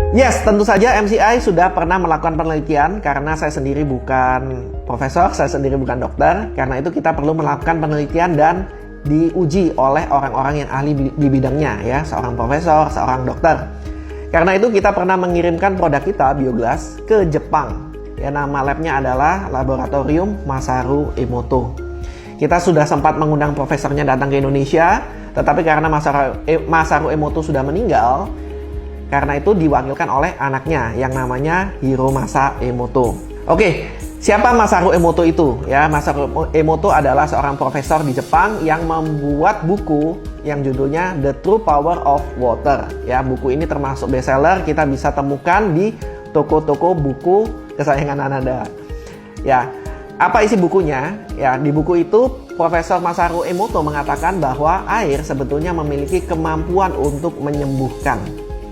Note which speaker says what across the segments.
Speaker 1: Yes, tentu saja MCI sudah pernah melakukan penelitian karena saya sendiri bukan profesor, saya sendiri bukan dokter. Karena itu kita perlu melakukan penelitian dan diuji oleh orang-orang yang ahli di bidangnya ya, seorang profesor, seorang dokter. Karena itu kita pernah mengirimkan produk kita, Bioglas, ke Jepang. Ya, nama labnya adalah Laboratorium Masaru Emoto. Kita sudah sempat mengundang profesornya datang ke Indonesia, tetapi karena Masaru Emoto sudah meninggal, karena itu diwakilkan oleh anaknya yang namanya Hiromasa Emoto. Oke, siapa Masaru Emoto itu? Ya, Masaru Emoto adalah seorang profesor di Jepang yang membuat buku yang judulnya The True Power of Water. Ya, buku ini termasuk bestseller, kita bisa temukan di toko-toko buku kesayangan Anda. Ya, apa isi bukunya? Ya, di buku itu Profesor Masaru Emoto mengatakan bahwa air sebetulnya memiliki kemampuan untuk menyembuhkan.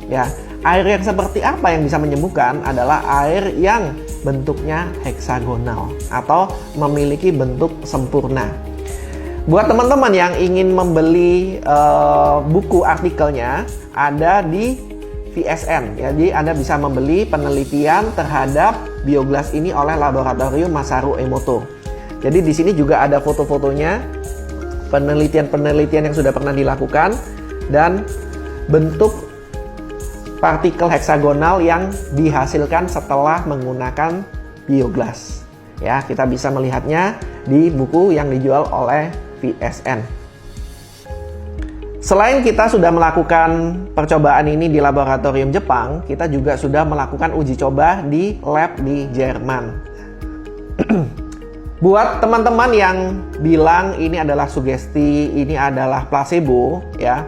Speaker 1: Ya, air yang seperti apa yang bisa menyembuhkan adalah air yang bentuknya heksagonal atau memiliki bentuk sempurna. Buat teman-teman yang ingin membeli buku artikelnya, ada di VSN. Jadi Anda bisa membeli penelitian terhadap Bioglas ini oleh Laboratorium Masaru Emoto. Jadi di sini juga ada foto-fotonya, penelitian-penelitian yang sudah pernah dilakukan, dan bentuk partikel heksagonal yang dihasilkan setelah menggunakan Bioglas. Ya, kita bisa melihatnya di buku yang dijual oleh VSN. Selain kita sudah melakukan percobaan ini di laboratorium Jepang, kita juga sudah melakukan uji coba di lab di Jerman. Buat teman-teman yang bilang ini adalah sugesti, ini adalah placebo, ya,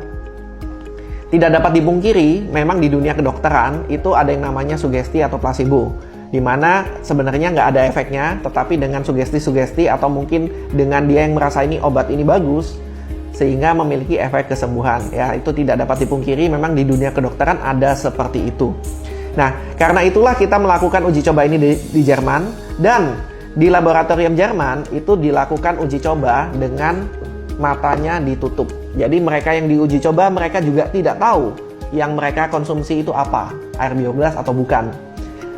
Speaker 1: tidak dapat dipungkiri, memang di dunia kedokteran itu ada yang namanya sugesti atau placebo, di mana sebenarnya nggak ada efeknya, tetapi dengan sugesti-sugesti atau mungkin dengan dia yang merasa ini obat ini bagus, sehingga memiliki efek kesembuhan. Ya, itu tidak dapat dipungkiri, memang di dunia kedokteran ada seperti itu. Nah, karena itulah kita melakukan uji coba ini di Jerman, dan di laboratorium Jerman itu dilakukan uji coba dengan matanya ditutup. Jadi mereka yang diuji coba, mereka juga tidak tahu yang mereka konsumsi itu apa, air Bioglas atau bukan.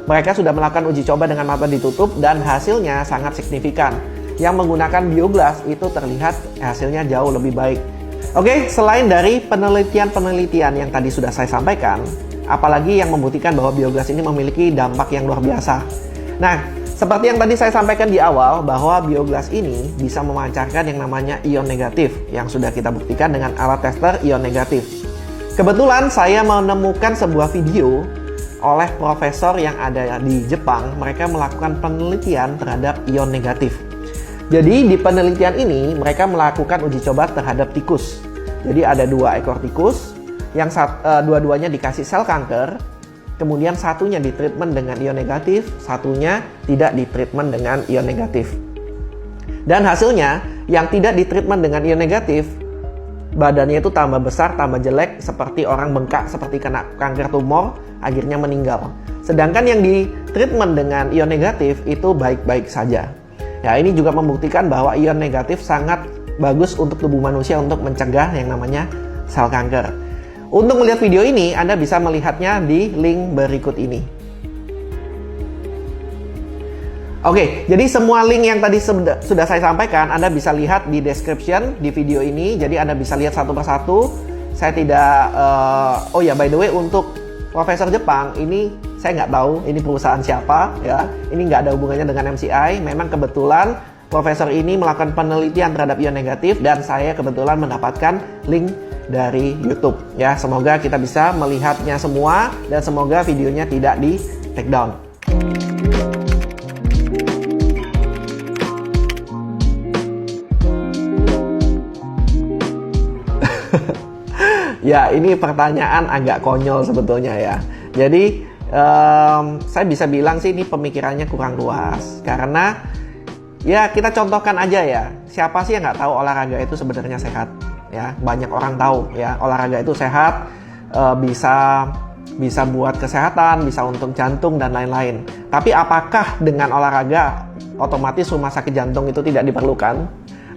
Speaker 1: Mereka sudah melakukan uji coba dengan mata ditutup dan hasilnya sangat signifikan. Yang menggunakan Bioglas itu terlihat hasilnya jauh lebih baik. Oke, selain dari penelitian-penelitian yang tadi sudah saya sampaikan, apalagi yang membuktikan bahwa Bioglas ini memiliki dampak yang luar biasa. Nah, seperti yang tadi saya sampaikan di awal, bahwa Bioglas ini bisa memancarkan yang namanya ion negatif, yang sudah kita buktikan dengan alat tester ion negatif. Kebetulan saya menemukan sebuah video oleh profesor yang ada di Jepang. Mereka melakukan penelitian terhadap ion negatif. Jadi di penelitian ini mereka melakukan uji coba terhadap tikus. Jadi ada 2 ekor tikus, yang dua-duanya dikasih sel kanker. Kemudian satunya ditreatment dengan ion negatif, satunya tidak ditreatment dengan ion negatif. Dan hasilnya, yang tidak ditreatment dengan ion negatif, badannya itu tambah besar, tambah jelek, seperti orang bengkak, seperti kena kanker tumor, akhirnya meninggal. Sedangkan yang ditreatment dengan ion negatif itu baik-baik saja. Ya, ini juga membuktikan bahwa ion negatif sangat bagus untuk tubuh manusia untuk mencegah yang namanya sel kanker. Untuk melihat video ini, Anda bisa melihatnya di link berikut ini. Oke, jadi semua link yang tadi sudah saya sampaikan, Anda bisa lihat di description di video ini. Jadi Anda bisa lihat satu persatu. Saya tidak... oh ya, by the way, untuk Profesor Jepang, ini saya nggak tahu ini perusahaan siapa. Ya, ini nggak ada hubungannya dengan MCI. Memang kebetulan Profesor ini melakukan penelitian terhadap ion negatif, dan saya kebetulan mendapatkan link dari YouTube. Ya, semoga kita bisa melihatnya semua dan semoga videonya tidak di take down. Ya, ini pertanyaan agak konyol sebetulnya ya. Jadi saya bisa bilang sih ini pemikirannya kurang luas, karena ya kita contohkan aja ya, siapa sih yang nggak tahu olahraga itu sebenarnya sehat? Ya, banyak orang tahu ya, olahraga itu sehat, bisa buat kesehatan, bisa untuk jantung dan lain-lain. Tapi apakah dengan olahraga otomatis rumah sakit jantung itu tidak diperlukan?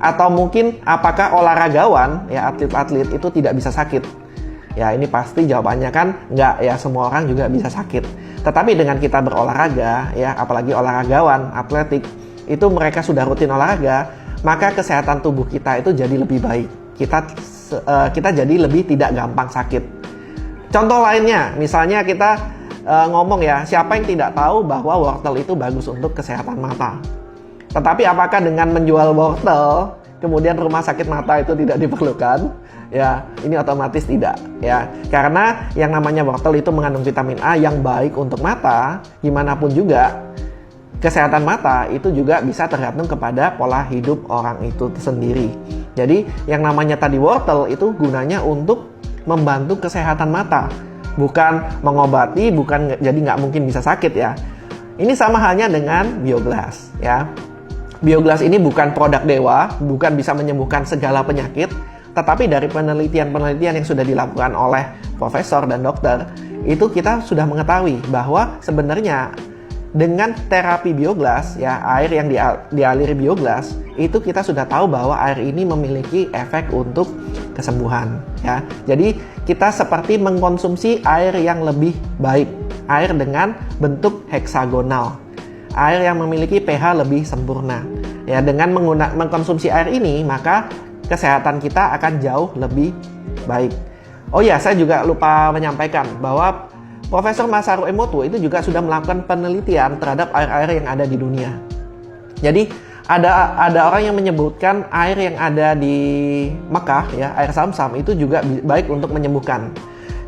Speaker 1: Atau mungkin apakah olahragawan, ya atlet-atlet itu tidak bisa sakit? Ya ini pasti jawabannya kan enggak, ya semua orang juga bisa sakit. Tetapi dengan kita berolahraga, ya apalagi olahragawan, atletik, itu mereka sudah rutin olahraga, maka kesehatan tubuh kita itu jadi lebih baik. Kita jadi lebih tidak gampang sakit. Contoh lainnya, misalnya kita ngomong ya, siapa yang tidak tahu bahwa wortel itu bagus untuk kesehatan mata? Tetapi apakah dengan menjual wortel, kemudian rumah sakit mata itu tidak diperlukan? Ya, ini otomatis tidak. Ya, karena yang namanya wortel itu mengandung vitamin A yang baik untuk mata. Gimana pun juga, kesehatan mata itu juga bisa tergantung kepada pola hidup orang itu sendiri. Jadi, yang namanya tadi wortel itu gunanya untuk membantu kesehatan mata, bukan mengobati, bukan jadi nggak mungkin bisa sakit ya. Ini sama halnya dengan Bioglas ya. Bioglas ini bukan produk dewa, bukan bisa menyembuhkan segala penyakit, tetapi dari penelitian-penelitian yang sudah dilakukan oleh profesor dan dokter, itu kita sudah mengetahui bahwa sebenarnya dengan terapi Bioglas, ya air yang dialiri Bioglas, itu kita sudah tahu bahwa air ini memiliki efek untuk kesembuhan. Ya, jadi kita seperti mengkonsumsi air yang lebih baik, air dengan bentuk heksagonal, air yang memiliki pH lebih sempurna. Ya, dengan mengkonsumsi air ini, maka kesehatan kita akan jauh lebih baik. Oh ya, saya juga lupa menyampaikan bahwa Profesor Masaru Emoto itu juga sudah melakukan penelitian terhadap air-air yang ada di dunia. Jadi ada orang yang menyebutkan air yang ada di Mekah, ya air Zam-Zam itu juga baik untuk menyembuhkan.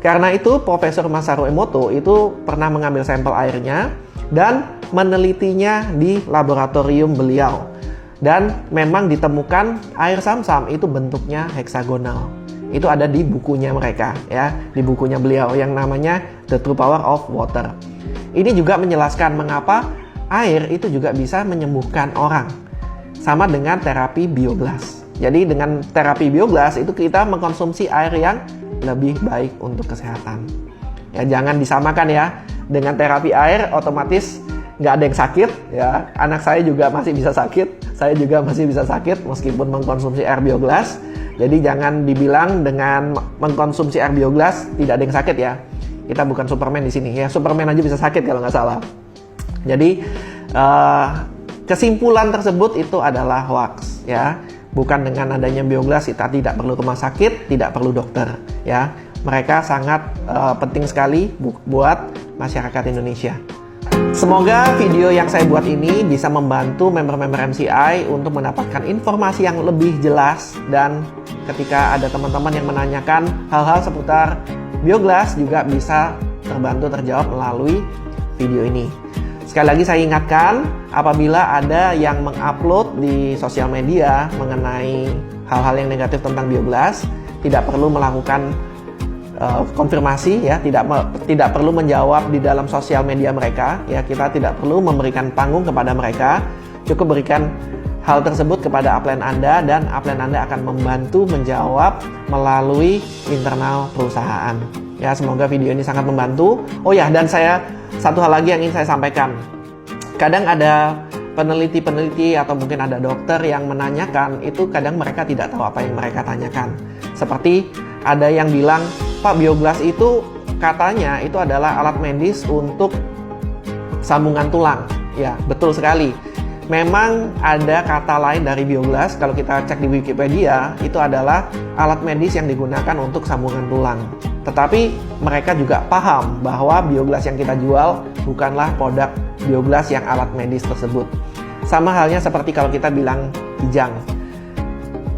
Speaker 1: Karena itu Profesor Masaru Emoto itu pernah mengambil sampel airnya dan menelitinya di laboratorium beliau. Dan memang ditemukan air Zam-Zam itu bentuknya heksagonal. Itu ada di bukunya mereka ya, di bukunya beliau yang namanya The True Power of Water. Ini juga menjelaskan mengapa air itu juga bisa menyembuhkan orang. Sama dengan terapi Bioglas. Jadi dengan terapi Bioglas itu kita mengkonsumsi air yang lebih baik untuk kesehatan. Ya jangan disamakan ya dengan terapi air otomatis nggak ada yang sakit ya. Anak saya juga masih bisa sakit, saya juga masih bisa sakit meskipun mengkonsumsi air Bioglas. Jadi jangan dibilang dengan mengkonsumsi air Bioglas tidak ada yang sakit ya. Kita bukan Superman di sini ya. Superman aja bisa sakit kalau nggak salah. Jadi kesimpulan tersebut itu adalah hoax ya. Bukan dengan adanya Bioglas kita tidak perlu rumah sakit, tidak perlu dokter ya. Mereka sangat penting sekali buat masyarakat Indonesia. Semoga video yang saya buat ini bisa membantu member-member MCI untuk mendapatkan informasi yang lebih jelas, dan ketika ada teman-teman yang menanyakan hal-hal seputar Bioglas juga bisa terjawab melalui video ini. Sekali lagi saya ingatkan, apabila ada yang mengupload di sosial media mengenai hal-hal yang negatif tentang Bioglas, tidak perlu melakukan konfirmasi ya, tidak perlu menjawab di dalam sosial media mereka ya. Kita tidak perlu memberikan panggung kepada mereka, cukup berikan hal tersebut kepada upline Anda dan upline Anda akan membantu menjawab melalui internal perusahaan ya. Semoga video ini sangat membantu. Oh ya, dan satu hal lagi yang ingin saya sampaikan, kadang ada peneliti atau mungkin ada dokter yang menanyakan, itu kadang mereka tidak tahu apa yang mereka tanyakan. Seperti ada yang bilang, Pak, Bioglas itu katanya itu adalah alat medis untuk sambungan tulang. Ya, betul sekali. Memang ada kata lain dari Bioglas, kalau kita cek di Wikipedia, itu adalah alat medis yang digunakan untuk sambungan tulang. Tetapi mereka juga paham bahwa Bioglas yang kita jual bukanlah produk Bioglas yang alat medis tersebut. Sama halnya seperti kalau kita bilang kijang.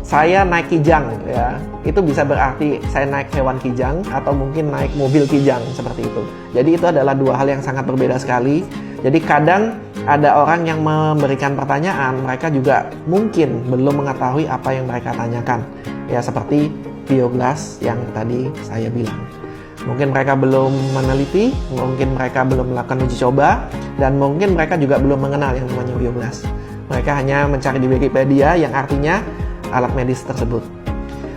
Speaker 1: Saya naik kijang ya, itu bisa berarti saya naik hewan kijang atau mungkin naik mobil kijang, seperti itu. Jadi itu adalah dua hal yang sangat berbeda sekali. Jadi kadang ada orang yang memberikan pertanyaan, mereka juga mungkin belum mengetahui apa yang mereka tanyakan. Ya seperti Bioglas yang tadi saya bilang. Mungkin mereka belum meneliti, mungkin mereka belum melakukan uji coba, dan mungkin mereka juga belum mengenal yang namanya Bioglas. Mereka hanya mencari di Wikipedia yang artinya alat medis tersebut.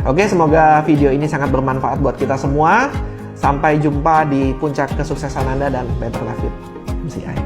Speaker 1: Oke, semoga video ini sangat bermanfaat buat kita semua. Sampai jumpa di puncak kesuksesan Anda dan better life with MCI.